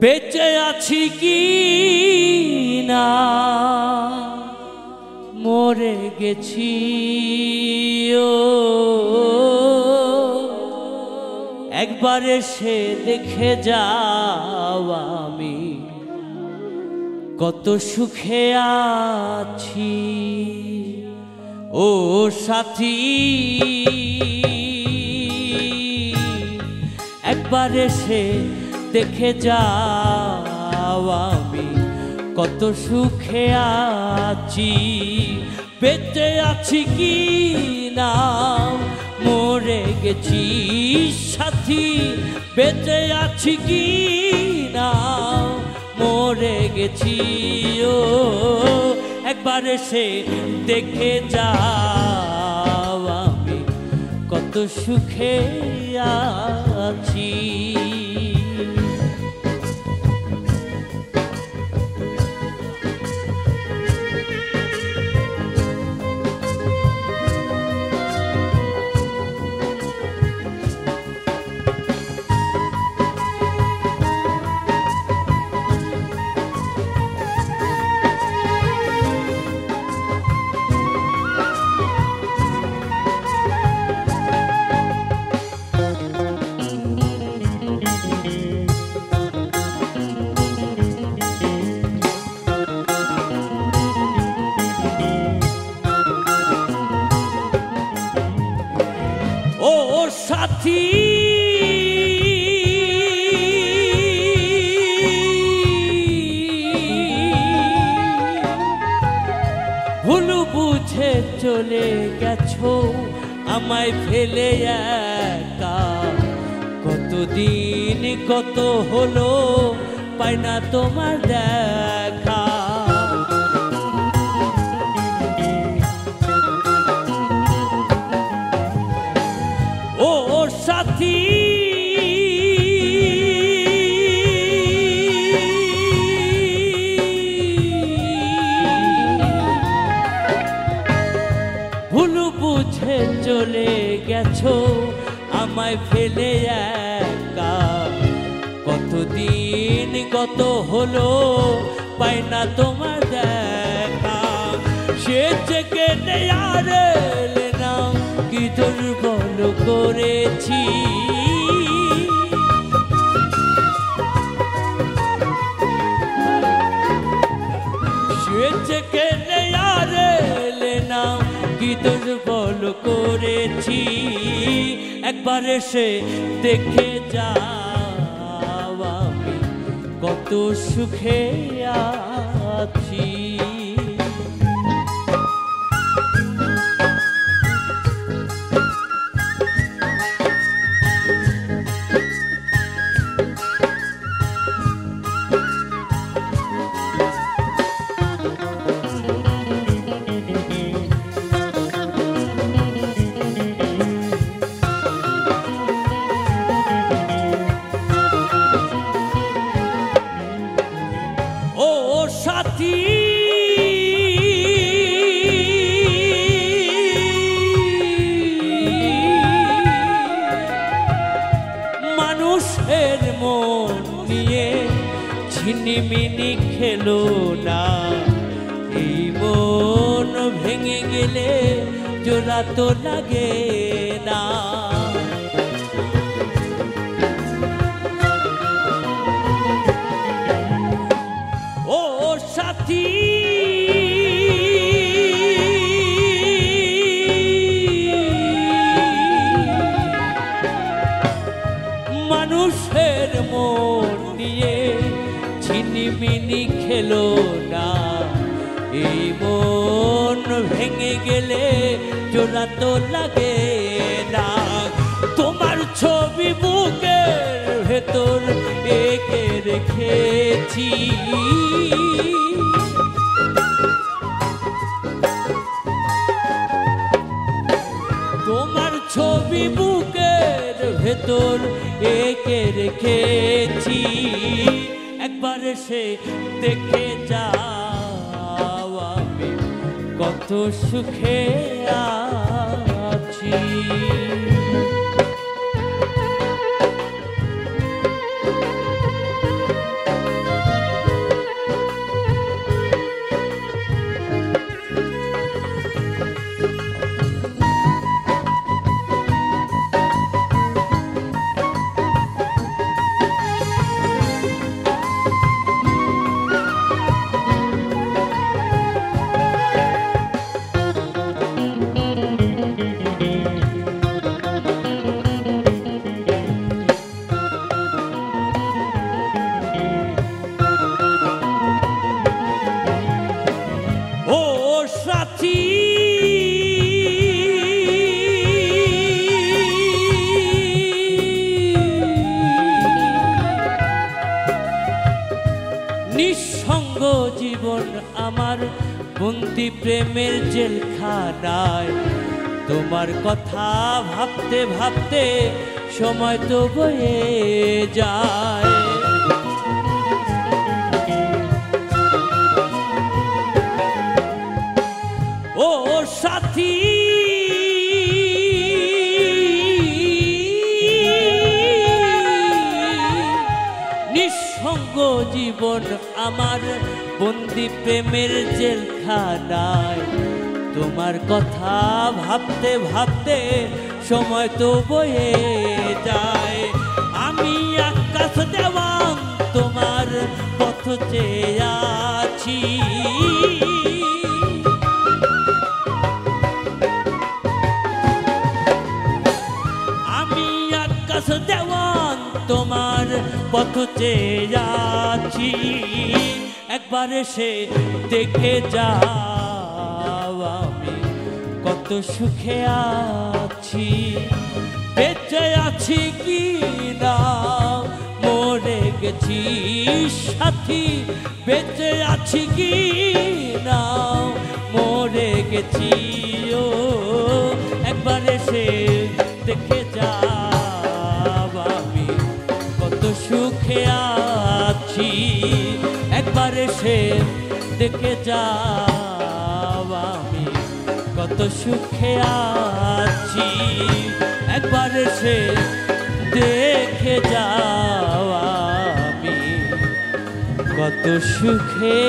বেঁচে আছি কি না মরে গেছি একবার এসে দেখে যাও আমি কত সুখে আছি ও সাথী একবার এসে দেখে যাও আমি কত সুখে আছি বেঁচে আছি কি না মরে গেছি সাথী বেঁচে আছি কি না মরে গেছি ও একবার এসে দেখে যাও আমি কত সুখে আছি সাথী ভুল বুঝে চলে গেছো আমায় ফেলে একা কতদিন কত হলো পাই না তোমার দেখা সাথী ভুল বুঝে চলে গেছো আমায় ফেলে একা কতদিন কত হলো পাই না তোমার দেখা সে থেকে আর না কি দুর্বল করেছি সেচকে নেয়ারে না কি দুর্বল করেছি একবার এসে দেখে যাও আমি কত সুখে আছি সাথী মানুষের মন নিয়ে ছিনিমিনি খেলো না এই মন ভেঙে গেলে জোড়া তো লাগে না সাথী মানুষের মন নিয়ে ছিনিমিনি খেলো না এই মন ভেঙে গেলে জোড়া তো লাগে না। তোমার ছবি বুকের ভেতর এঁকে রেখেছি, তোমার ছবি বুকের ভেতর এঁকে রেখেছি। একবার এসে দেখে যাও আমি কত সুখে আছি। নিঃসঙ্গ জীবন আমার বন্দি প্রেমের জেলখানায়, তোমার কথা ভাবতে ভাবতে সময় তো বয়ে যায়। ও সাথী নিঃসঙ্গ জীবন আমার বন্দি প্রেমের জেলখানায়, তোমার কথা ভাবতে ভাবতে সময় তো বয়ে যায়। আমি আকাশ দেওয়ান তোমার পথ চেয়ে আছি, আমি আকাশ দেওয়ান তোমার পথ চেয়ে আছি। একবার এসে দেখে যাও আমি কত সুখে আছি। বেঁচে আছি কি না মরে গেছি সাথী, বেঁচে আছি কি না মরে গেছি। ও একবার এসে দেখে যাও আমি কত সুখে আছি। একবার এসে দেখে যাও আমি কত সুখে আছি। একবার এসে দেখে যাও আমি কত সুখে